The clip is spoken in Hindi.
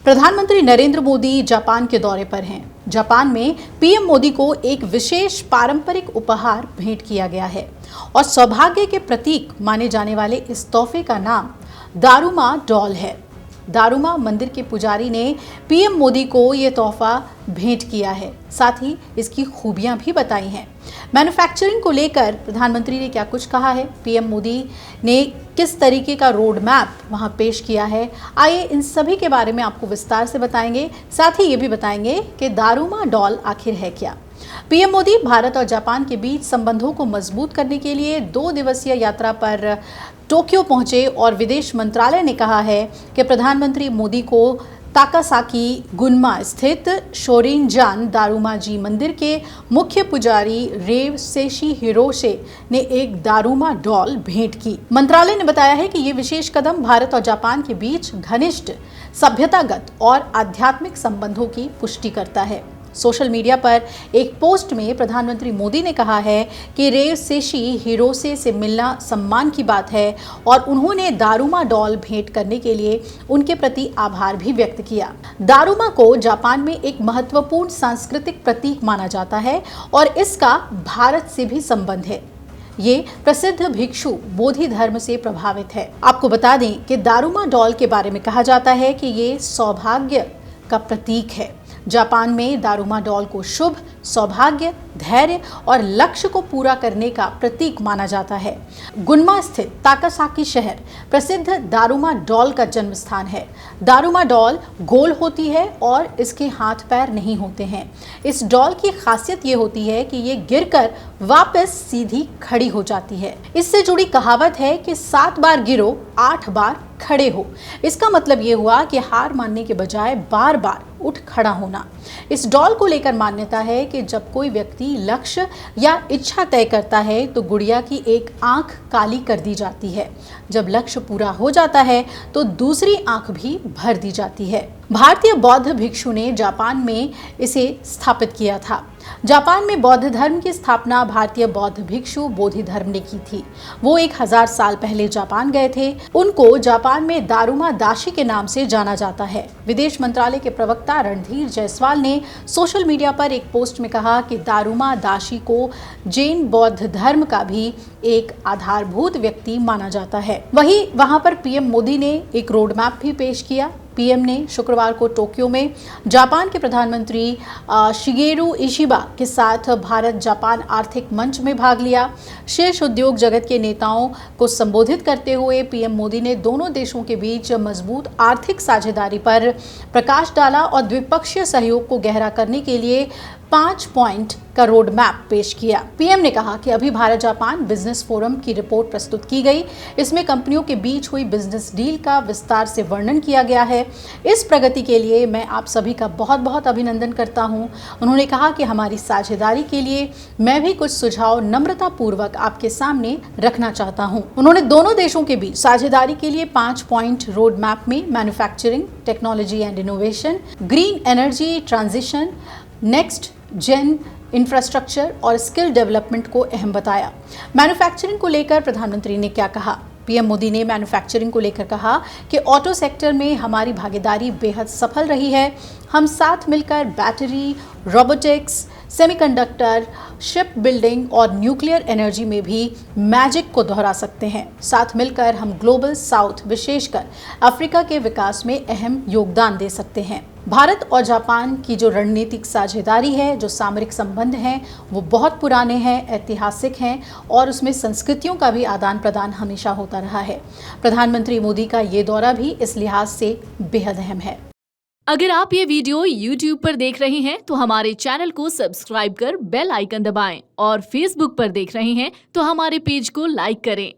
प्रधानमंत्री नरेंद्र मोदी जापान के दौरे पर हैं। जापान में पीएम मोदी को एक विशेष पारंपरिक उपहार भेंट किया गया है और सौभाग्य के प्रतीक माने जाने वाले इस तोहफे का नाम दारुमा डॉल है। दारुमा मंदिर के पुजारी ने पीएम मोदी को ये तोहफा भेंट किया है, साथ ही इसकी खूबियां भी बताई हैं। मैन्युफैक्चरिंग को लेकर प्रधानमंत्री ने क्या कुछ कहा है, पीएम मोदी ने किस तरीके का रोड मैप वहां पेश किया है, आइए इन सभी के बारे में आपको विस्तार से बताएंगे। साथ ही ये भी बताएंगे कि दारुमा डॉल आखिर है क्या। पीएम मोदी भारत और जापान के बीच संबंधों को मजबूत करने के लिए 2 दिवसीय यात्रा पर टोक्यो पहुंचे और विदेश मंत्रालय ने कहा है कि प्रधानमंत्री मोदी को ताकासाकी गुन्मा स्थित शोरिनजान दारुमाजी मंदिर के मुख्य पुजारी रेव सेशी हिरोशे ने एक दारुमा डॉल भेंट की। मंत्रालय ने बताया है कि ये विशेष कदम भारत और जापान के बीच घनिष्ठ सभ्यतागत और आध्यात्मिक संबंधों की पुष्टि करता है। सोशल मीडिया पर एक पोस्ट में प्रधानमंत्री मोदी ने कहा है कि रेव सेशी हिरोसे से मिलना सम्मान की बात है और उन्होंने दारुमा डॉल भेंट करने के लिए उनके प्रति आभार भी व्यक्त किया। दारुमा को जापान में एक महत्वपूर्ण सांस्कृतिक प्रतीक माना जाता है और इसका भारत से भी संबंध है। ये प्रसिद्ध भिक्षु बोधि धर्म से प्रभावित है। आपको बता दें कि दारुमा डॉल के बारे में कहा जाता है कि ये सौभाग्य का प्रतीक है। जापान में दारुमा डॉल को शुभ, सौभाग्य, धैर्य और लक्ष्य को पूरा करने का प्रतीक माना जाता है। गुन्मा स्थित ताकासाकी शहर प्रसिद्ध दारुमा डॉल का जन्म स्थान है। दारुमा डॉल गोल होती है और इसके हाथ पैर नहीं होते हैं। इस डॉल की खासियत ये होती है कि ये गिरकर वापस सीधी खड़ी हो जाती है। इससे जुड़ी कहावत है कि 7 बार गिरो 8 बार खड़े हो। इसका मतलब ये हुआ कि हार मानने के बजाय बार बार उठ खड़ा होना। इस डॉल को लेकर मान्यता है कि जब कोई व्यक्ति लक्ष्य या इच्छा तय करता है तो गुड़िया की एक आंख काली कर दी जाती है। जब लक्ष्य पूरा हो जाता है तो दूसरी आंख भी भर दी जाती है। भारतीय बौद्ध भिक्षु ने जापान में इसे स्थापित किया था। जापान में बौद्ध धर्म की स्थापना भारतीय बौद्ध भिक्षु बोधि धर्म ने की थी। वो 1000 साल पहले जापान गए थे। उनको जापान में दारुमा दाशी के नाम से जाना जाता है। विदेश मंत्रालय के प्रवक्ता रणधीर जायसवाल ने सोशल मीडिया पर एक पोस्ट में कहा कि दारुमा दाशी को जैन बौद्ध धर्म का भी एक आधारभूत व्यक्ति माना जाता है। वहीं वहां पर पीएम मोदी ने एक रोड मैप भी पेश किया। पीएम ने शुक्रवार को टोक्यो में जापान के प्रधानमंत्री शिगेरू इशिबा के साथ भारत जापान आर्थिक मंच में भाग लिया। शीर्ष उद्योग जगत के नेताओं को संबोधित करते हुए पीएम मोदी ने दोनों देशों के बीच मजबूत आर्थिक साझेदारी पर प्रकाश डाला और द्विपक्षीय सहयोग को गहरा करने के लिए 5 पॉइंट का रोड मैप पेश किया। पीएम ने कहा कि अभी भारत जापान बिजनेस फोरम की रिपोर्ट प्रस्तुत की गई। इसमें कंपनियों के बीच हुई बिजनेस डील का विस्तार से वर्णन किया गया है। इस प्रगति के लिए मैं आप सभी का बहुत बहुत अभिनंदन करता हूं। उन्होंने कहा कि हमारी साझेदारी के लिए मैं भी कुछ सुझाव नम्रता पूर्वक आपके सामने रखना चाहता हूं। उन्होंने दोनों देशों के बीच साझेदारी के लिए 5 पॉइंट रोड मैप में manufacturing, technology and innovation, green energy transition, next gen infrastructure और स्किल डेवलपमेंट को अहम बताया। मैन्युफैक्चरिंग को लेकर प्रधानमंत्री ने क्या कहा? पीएम मोदी ने मैन्युफैक्चरिंग को लेकर कहा कि ऑटो सेक्टर में हमारी भागीदारी बेहद सफल रही है। हम साथ मिलकर battery, robotics, semiconductor, ship building और न्यूक्लियर एनर्जी में भी मैजिक को दोहरा सकते हैं। साथ मिलकर हम ग्लोबल साउथ, विशेषकर अफ्रीका के विकास में अहम योगदान दे सकते हैं। भारत और जापान की जो रणनीतिक साझेदारी है, जो सामरिक संबंध हैं, वो बहुत पुराने हैं, ऐतिहासिक हैं और उसमें संस्कृतियों का भी आदान प्रदान हमेशा होता रहा है। प्रधानमंत्री मोदी का ये दौरा भी इस लिहाज से बेहद अहम है। अगर आप ये वीडियो YouTube पर देख रहे हैं तो हमारे चैनल को सब्सक्राइब कर बेल आइकन दबाएं और Facebook पर देख रहे हैं तो हमारे पेज को लाइक करें।